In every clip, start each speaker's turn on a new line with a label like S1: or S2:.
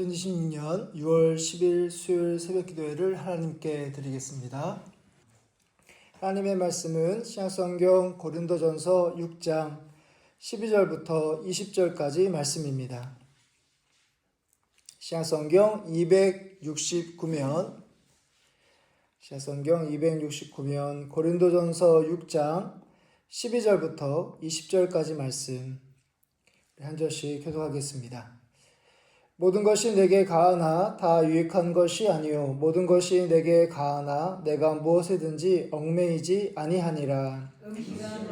S1: 2026년 6월 10일 수요일 새벽기도회를 하나님께 드리겠습니다. 하나님의 말씀은 신약성경 고린도전서 6장 12절부터 20절까지 말씀입니다. 신약성경 269면 고린도전서 6장 12절부터 20절까지 말씀 한 절씩 교독하겠습니다. 모든 것이 내게 가하나 다 유익한 것이 아니요 모든 것이 내게 가하나 내가 무엇에든지 얽매이지 아니하니라.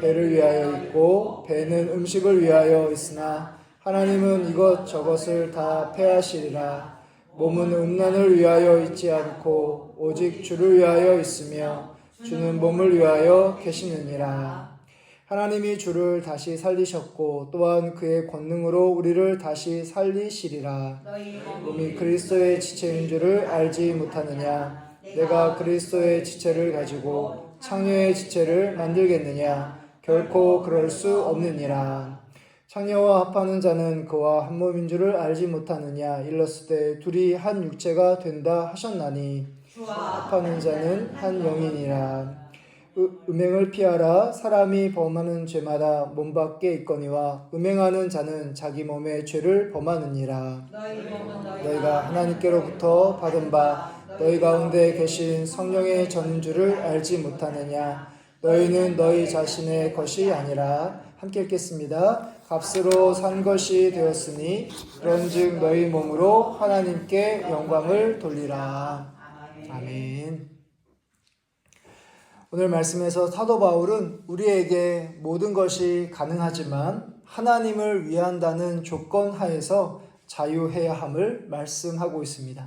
S1: 배를 위하여 있고 배는 음식을 위하여 있으나 하나님은 이것저것을 다 패하시리라. 몸은 음란을 위하여 있지 않고 오직 주를 위하여 있으며 주는 몸을 위하여 계시느니라. 하나님이 주를 다시 살리셨고 또한 그의 권능으로 우리를 다시 살리시리라. 몸이 그리스도의 지체인 줄을 알지 못하느냐? 내가 그리스도의 지체를 가지고 창녀의 지체를 만들겠느냐? 결코 그럴 수 없느니라. 창녀와 합하는 자는 그와 한 몸인 줄을 알지 못하느냐? 일렀을 때 둘이 한 육체가 된다 하셨나니 합하는 자는 한 영이니라. 음행을 피하라. 사람이 범하는 죄마다 몸 밖에 있거니와 음행하는 자는 자기 몸의 죄를 범하느니라. 너희가 하나님께로부터 받은 바 너희 가운데 계신 성령의 전인 줄을 알지 못하느냐? 너희는 너희 자신의 것이 아니라 함께 읽겠습니다. 값으로 산 것이 되었으니 그런즉 너희 몸으로 하나님께 영광을 돌리라. 아멘. 오늘 말씀에서 사도 바울은 우리에게 모든 것이 가능하지만 하나님을 위한다는 조건 하에서 자유해야 함을 말씀하고 있습니다.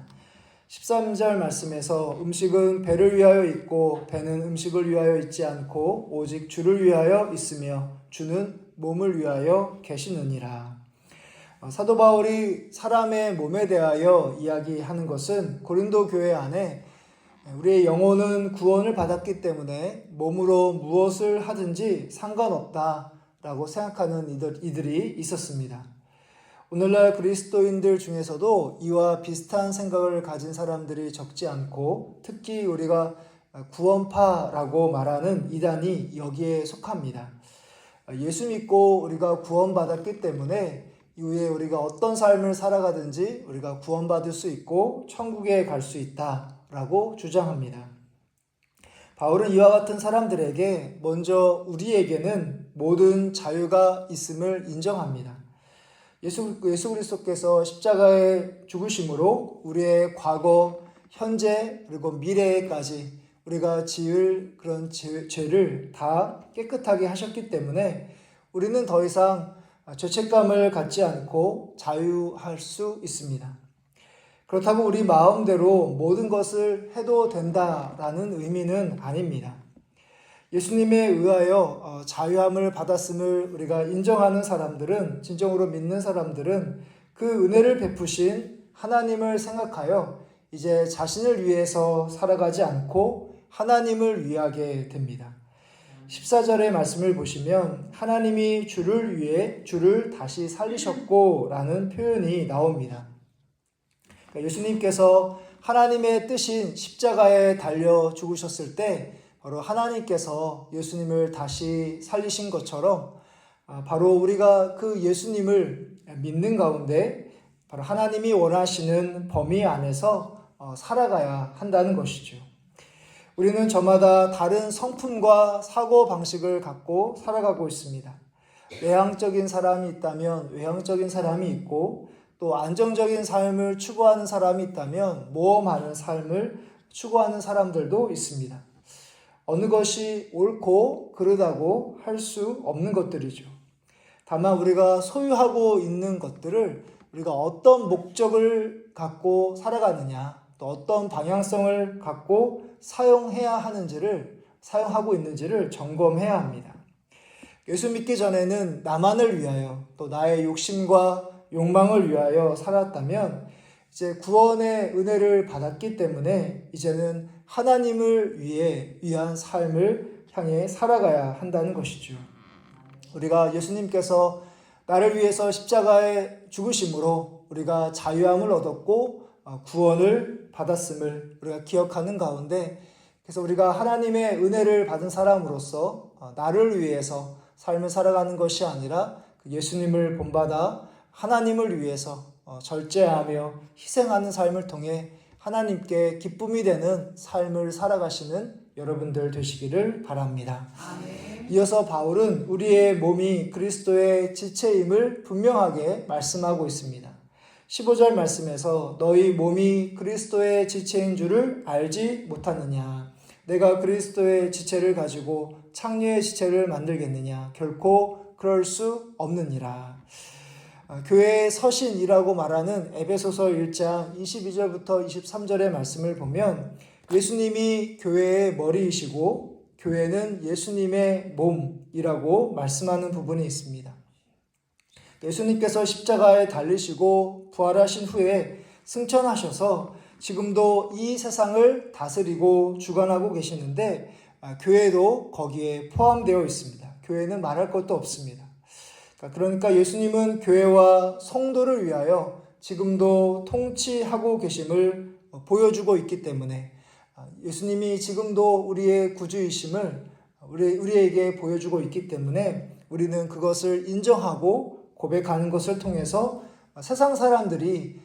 S1: 13절 말씀에서 음식은 배를 위하여 있고 배는 음식을 위하여 있지 않고 오직 주를 위하여 있으며 주는 몸을 위하여 계시느니라. 사도 바울이 사람의 몸에 대하여 이야기하는 것은 고린도 교회 안에 우리의 영혼은 구원을 받았기 때문에 몸으로 무엇을 하든지 상관없다라고 생각하는 이들이 있었습니다. 오늘날 그리스도인들 중에서도 이와 비슷한 생각을 가진 사람들이 적지 않고 특히 우리가 구원파라고 말하는 이단이 여기에 속합니다. 예수 믿고 우리가 구원받았기 때문에 이후에 우리가 어떤 삶을 살아가든지 우리가 구원받을 수 있고 천국에 갈 수 있다라고 주장합니다. 바울은 이와 같은 사람들에게 먼저 우리에게는 모든 자유가 있음을 인정합니다. 예수 그리스도께서 십자가에 죽으심으로 우리의 과거, 현재 그리고 미래에까지 우리가 지을 그런 죄를 다 깨끗하게 하셨기 때문에 우리는 더 이상 죄책감을 갖지 않고 자유할 수 있습니다. 그렇다고 우리 마음대로 모든 것을 해도 된다라는 의미는 아닙니다. 예수님에 의하여 자유함을 받았음을 우리가 인정하는 사람들은, 진정으로 믿는 사람들은 그 은혜를 베푸신 하나님을 생각하여 이제 자신을 위해서 살아가지 않고 하나님을 위하게 됩니다. 14절의 말씀을 보시면 하나님이 주를 위해 주를 다시 살리셨고 라는 표현이 나옵니다. 예수님께서 하나님의 뜻인 십자가에 달려 죽으셨을 때 바로 하나님께서 예수님을 다시 살리신 것처럼 바로 우리가 그 예수님을 믿는 가운데 바로 하나님이 원하시는 범위 안에서 살아가야 한다는 것이죠. 우리는 저마다 다른 성품과 사고방식을 갖고 살아가고 있습니다. 외향적인 사람이 있다면 외향적인 사람이 있고 또 안정적인 삶을 추구하는 사람이 있다면 모험하는 삶을 추구하는 사람들도 있습니다. 어느 것이 옳고 그르다고 할 수 없는 것들이죠. 다만 우리가 소유하고 있는 것들을 우리가 어떤 목적을 갖고 살아가느냐, 또 어떤 방향성을 갖고 사용하고 있는지를 점검해야 합니다. 예수 믿기 전에는 나만을 위하여 또 나의 욕심과 욕망을 위하여 살았다면 이제 구원의 은혜를 받았기 때문에 이제는 하나님을 위한 삶을 향해 살아가야 한다는 것이죠. 우리가 예수님께서 나를 위해서 십자가에 죽으심으로 우리가 자유함을 얻었고 구원을 받았음을 우리가 기억하는 가운데, 그래서 우리가 하나님의 은혜를 받은 사람으로서 나를 위해서 삶을 살아가는 것이 아니라 예수님을 본받아 하나님을 위해서 절제하며 희생하는 삶을 통해 하나님께 기쁨이 되는 삶을 살아가시는 여러분들 되시기를 바랍니다.
S2: 아멘.
S1: 이어서 바울은 우리의 몸이 그리스도의 지체임을 분명하게 말씀하고 있습니다. 15절 말씀에서 너희 몸이 그리스도의 지체인 줄을 알지 못하느냐? 내가 그리스도의 지체를 가지고 창녀의 지체를 만들겠느냐? 결코 그럴 수 없느니라. 교회의 서신이라고 말하는 에베소서 1장 22절부터 23절의 말씀을 보면 예수님이 교회의 머리이시고 교회는 예수님의 몸이라고 말씀하는 부분이 있습니다. 예수님께서 십자가에 달리시고 부활하신 후에 승천하셔서 지금도 이 세상을 다스리고 주관하고 계시는데 교회도 거기에 포함되어 있습니다. 교회는 말할 것도 없습니다. 그러니까 예수님은 교회와 성도를 위하여 지금도 통치하고 계심을 보여주고 있기 때문에 예수님이 지금도 우리의 구주이심을 우리에게 보여주고 있기 때문에 우리는 그것을 인정하고 고백하는 것을 통해서 세상 사람들이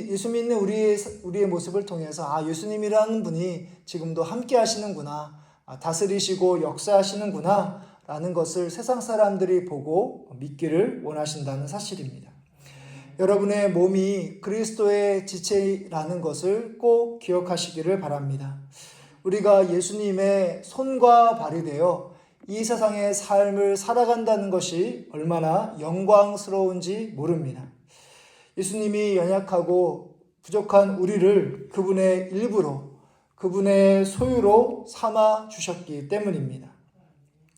S1: 예수 믿는 우리의 모습을 통해서 예수님이라는 분이 지금도 함께 하시는구나, 다스리시고 역사하시는구나 라는 것을 세상 사람들이 보고 믿기를 원하신다는 사실입니다. 여러분의 몸이 그리스도의 지체라는 것을 꼭 기억하시기를 바랍니다. 우리가 예수님의 손과 발이 되어 이 세상의 삶을 살아간다는 것이 얼마나 영광스러운지 모릅니다. 예수님이 연약하고 부족한 우리를 그분의 일부로, 그분의 소유로 삼아 주셨기 때문입니다.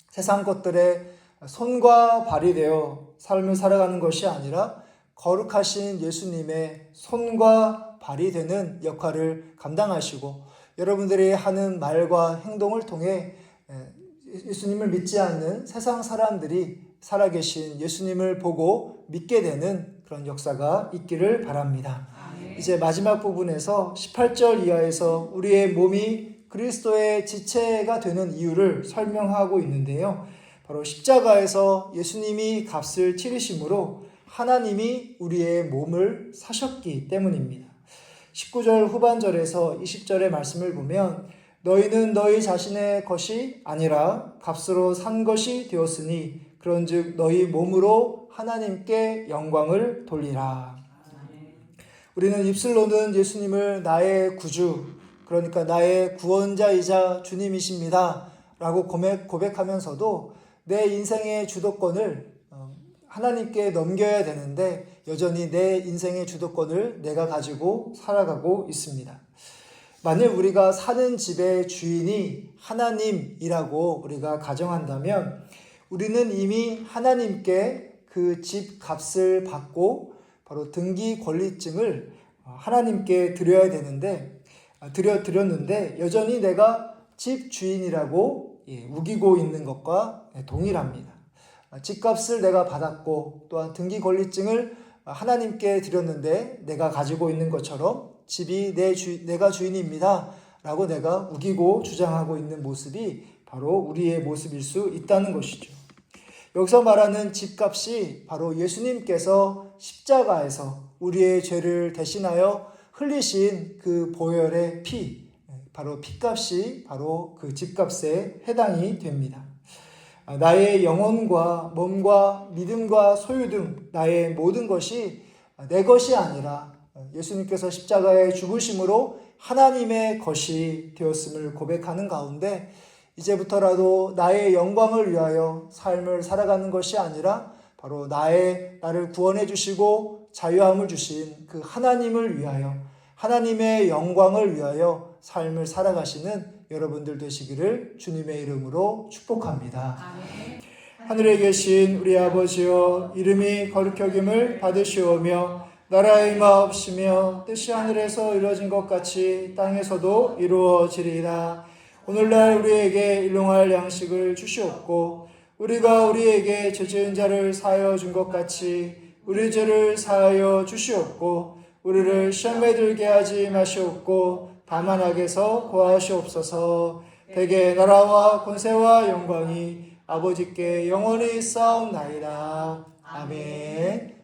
S1: 세상 것들의 손과 발이 되어 삶을 살아가는 것이 아니라 거룩하신 예수님의 손과 발이 되는 역할을 감당하시고 여러분들이 하는 말과 행동을 통해 예수님을 믿지 않는 세상 사람들이 살아계신 예수님을 보고 믿게 되는 그런 역사가 있기를 바랍니다. 이제 마지막 부분에서 18절 이하에서 우리의 몸이 그리스도의 지체가 되는 이유를 설명하고 있는데요. 바로 십자가에서 예수님이 값을 치르심으로 하나님이 우리의 몸을 사셨기 때문입니다. 19절 후반절에서 20절의 말씀을 보면 너희는 너희 자신의 것이 아니라 값으로 산 것이 되었으니 그런즉 너희 몸으로 하나님께 영광을 돌리라. 우리는 입술로는 예수님을 나의 구주, 그러니까 나의 구원자이자 주님이십니다 라고 고백하면서도 내 인생의 주도권을 하나님께 넘겨야 되는데 여전히 내 인생의 주도권을 내가 가지고 살아가고 있습니다. 만일 우리가 사는 집의 주인이 하나님이라고 우리가 가정한다면 우리는 이미 하나님께 그 집 값을 받고 바로 등기 권리증을 하나님께 드렸는데 여전히 내가 집 주인이라고 우기고 있는 것과 동일합니다. 집값을 내가 받았고 또한 등기 권리증을 하나님께 드렸는데 내가 가지고 있는 것처럼 집이 내가 주인입니다 라고 내가 우기고 주장하고 있는 모습이 바로 우리의 모습일 수 있다는 것이죠. 여기서 말하는 집값이 바로 예수님께서 십자가에서 우리의 죄를 대신하여 흘리신 그 보혈의 피, 바로 피값이 바로 그 집값에 해당이 됩니다. 나의 영혼과 몸과 믿음과 소유 등 나의 모든 것이 내 것이 아니라 예수님께서 십자가에 죽으심으로 하나님의 것이 되었음을 고백하는 가운데 이제부터라도 나의 영광을 위하여 삶을 살아가는 것이 아니라 바로 나를 구원해 주시고 자유함을 주신 그 하나님을 위하여 하나님의 영광을 위하여 삶을 살아가시는 여러분들 되시기를 주님의 이름으로 축복합니다.
S2: 아멘.
S1: 하늘에 계신 우리 아버지여 이름이 거룩히 여김을 받으시오며 나라의 마옵시며 뜻이 하늘에서 이루어진 것 같이 땅에서도 이루어지리이다. 오늘날 우리에게 일용할 양식을 주시옵고 우리가 우리에게 죄 지은 자를 사하여 준 것 같이 우리 죄를 사하여 주시옵고 우리를 시험에 들게 하지 마시옵고 다만 악에서 구하시옵소서. 대개 나라와 권세와 영광이 아버지께 영원히 쌓옵나이다. 아멘.